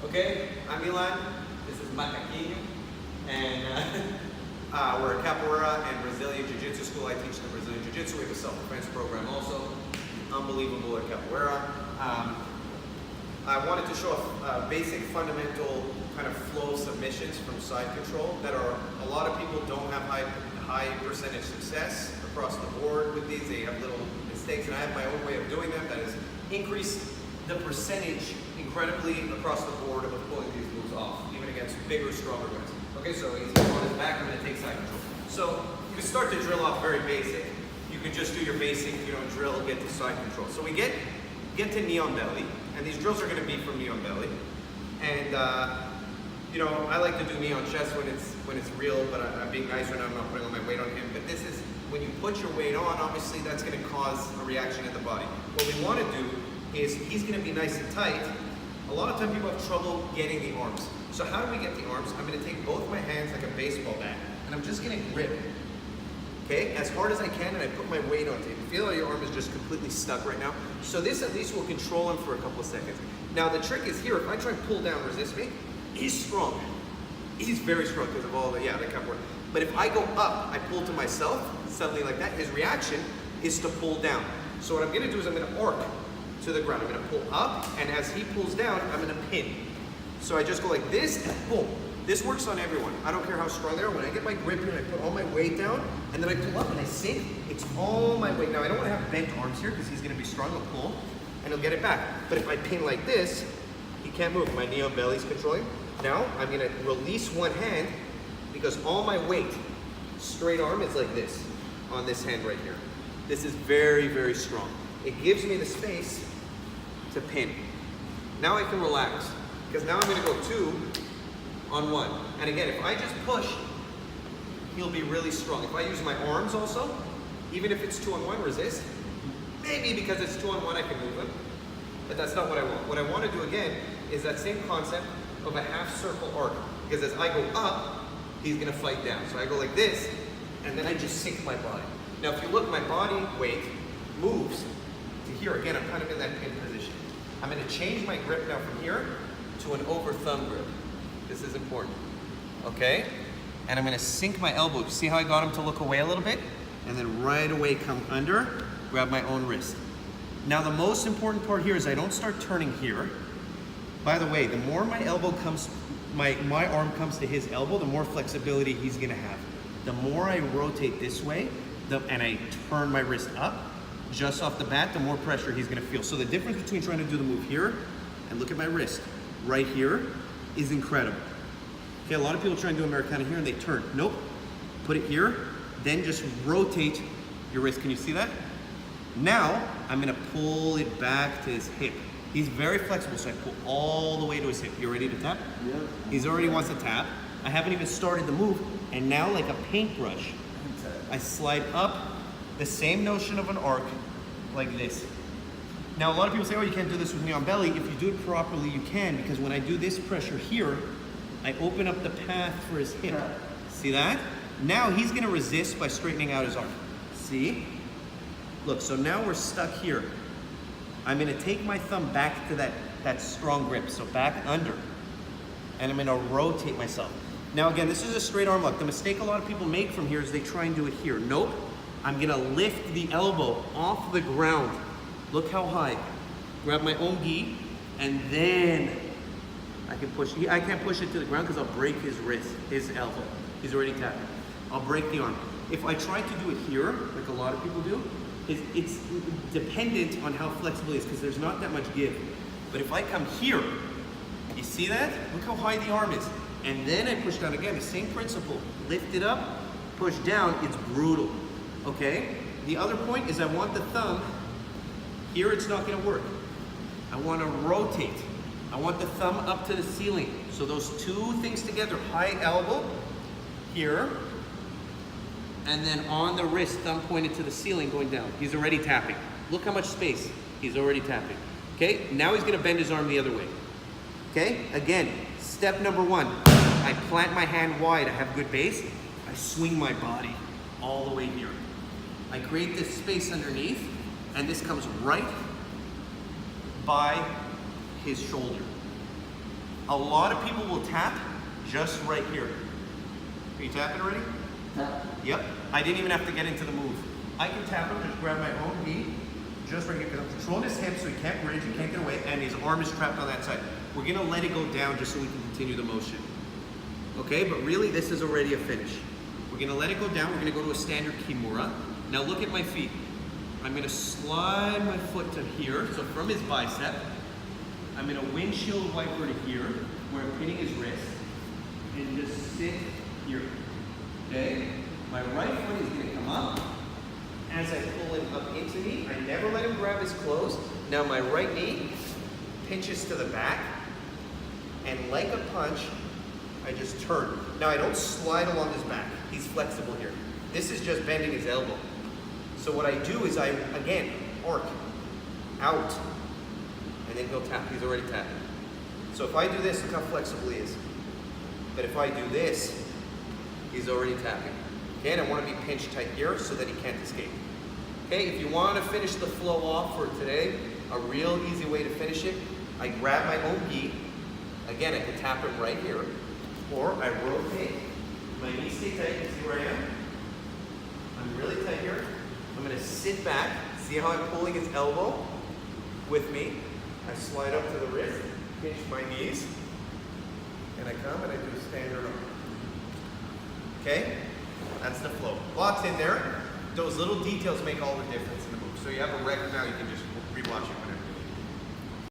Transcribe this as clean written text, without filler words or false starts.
Okay, I'm Ilan, this is Macaquinho, and we're a Capoeira and Brazilian Jiu-Jitsu school. I teach the Brazilian Jiu-Jitsu. We have a self-defense program also. Unbelievable at Capoeira. I wanted to show a basic fundamental kind of flow submissions from side control that are, a lot of people don't have high percentage success across the board with these. They have little mistakes, and I have my own way of doing them that has increased the percentage incredibly across the board of pulling these moves off, even against bigger, stronger guys. Okay, so he's on his back, I'm going to take side control. So you can start to drill off very basic. You can just do your basic, drill, get to side control. So we get to knee on belly, and these drills are going to be from knee on belly. And I like to do knee on chest when it's real, but I'm being nice right now. I'm not putting all my weight on him. But this is when you put your weight on. Obviously, that's going to cause a reaction in the body. What we want to do is he's going to be nice and tight. A lot of time people have trouble getting the arms. So how do we get the arms? I'm going to take both my hands like a baseball bat, and I'm just going to grip, okay, as hard as I can, and I put my weight onto it. You feel like your arm is just completely stuck right now? So this at least will control him for a couple of seconds. Now the trick is here, if I try and pull down, resist me, he's strong. He's very strong because of all the Capoeira. But if I go up, I pull to myself, suddenly like that, his reaction is to pull down. So what I'm going to do is I'm going to arc to the ground. I'm going to pull up, and as he pulls down, I'm going to pin. So I just go like this, and boom. This works on everyone. I don't care how strong they are. When I get my grip in, I put all my weight down, and then I pull up and I sink. It's all my weight. Now, I don't want to have bent arms here because he's going to be strong. He'll pull, and he'll get it back. But if I pin like this, he can't move. My knee on belly is controlling. Now, I'm going to release one hand because all my weight, straight arm, is like this on this hand right here. This is very, very strong. It gives me the space to pin. Now I can relax because now I'm going to go 2 on 1. And again, if I just push, he'll be really strong. If I use my arms also, even if it's 2 on 1, resist. Maybe because it's 2 on 1, I can move him. But that's not what I want. What I want to do again is that same concept of a half circle arc. Because as I go up, he's going to fight down. So I go like this, and then I just sink my body. Now if you look, my body weight moves to here. Again, I'm kind of in that pin position. I'm going to change my grip now from here to an over thumb grip. This is important. Okay? And I'm going to sink my elbow. See how I got him to look away a little bit? And then right away come under, grab my own wrist. Now the most important part here is I don't start turning here. By the way, the more my elbow comes, my arm comes to his elbow, the more flexibility he's going to have. The more I rotate this way, and I turn my wrist up, just off the bat, the more pressure he's going to feel. So the difference between trying to do the move here and look at my wrist right here is incredible. Okay, a lot of people try and do Americana here and they turn. Nope. Put it here, then just rotate your wrist. Can you see that? Now, I'm going to pull it back to his hip. He's very flexible, so I pull all the way to his hip. You ready to tap? Yeah. He's already wants to tap. I haven't even started the move, and now like a paintbrush, I slide up the same notion of an arc like this. Now a lot of people say, oh, you can't do this with knee on belly. If you do it properly, you can, because when I do this pressure here, I open up the path for his hip. See that? Now he's gonna resist by straightening out his arm. See? Look, so now we're stuck here. I'm gonna take my thumb back to that strong grip, so back under, and I'm gonna rotate myself. Now again, this is a straight arm lock. The mistake a lot of people make from here is they try and do it here. Nope, I'm gonna lift the elbow off the ground. Look how high. Grab my own gi, and then I can push. I can't push it to the ground because I'll break his wrist, his elbow. He's already tapping. I'll break the arm. If I try to do it here, like a lot of people do, it's dependent on how flexible it is because there's not that much give. But if I come here, you see that? Look how high the arm is. And then I push down again, the same principle. Lift it up, push down, it's brutal, okay? The other point is I want the thumb, here it's not gonna work. I wanna rotate. I want the thumb up to the ceiling. So those two things together, high elbow, here, and then on the wrist, thumb pointed to the ceiling going down. He's already tapping. Look how much space, he's already tapping. Okay, now he's gonna bend his arm the other way. Okay, again, step number 1, I plant my hand wide, I have good base, I swing my body all the way here. I create this space underneath, and this comes right by his shoulder. A lot of people will tap just right here. Are you tapping already? Tap. Yep. I didn't even have to get into the move. I can tap him, just grab my own knee, just right here, because I'm controlling his hip so he can't bridge, he can't get away, and his arm is trapped on that side. We're gonna let it go down just so we can continue the motion. Okay, but really this is already a finish. We're gonna let it go down, we're gonna go to a standard kimura. Now look at my feet. I'm gonna slide my foot to here, so from his bicep, I'm gonna windshield wiper to here, where I'm pinning his wrist, and just sit here, okay? My right foot is gonna come up. As I pull him up into me, I never let him grab his clothes. Now my right knee pinches to the back, and like a punch, I just turn. Now I don't slide along his back. He's flexible here. This is just bending his elbow. So what I do is I, again, arc, out, and then he'll tap. He's already tapping. So if I do this, look how flexible he is. But if I do this, he's already tapping. Okay, and I want to be pinched tight here so that he can't escape. Okay, if you want to finish the flow off for today, a real easy way to finish it, I grab my own gi. Again, I can tap him right here. Or I rotate, my knees stay tight, you see where I am? I'm really tight here. I'm gonna sit back, see how I'm pulling his elbow with me. I slide up to the wrist, pinch my knees, and I come and I do a standard arm. Okay? That's the flow. Lots in there. Those little details make all the difference in the move. So you have a record now, you can just rewatch it.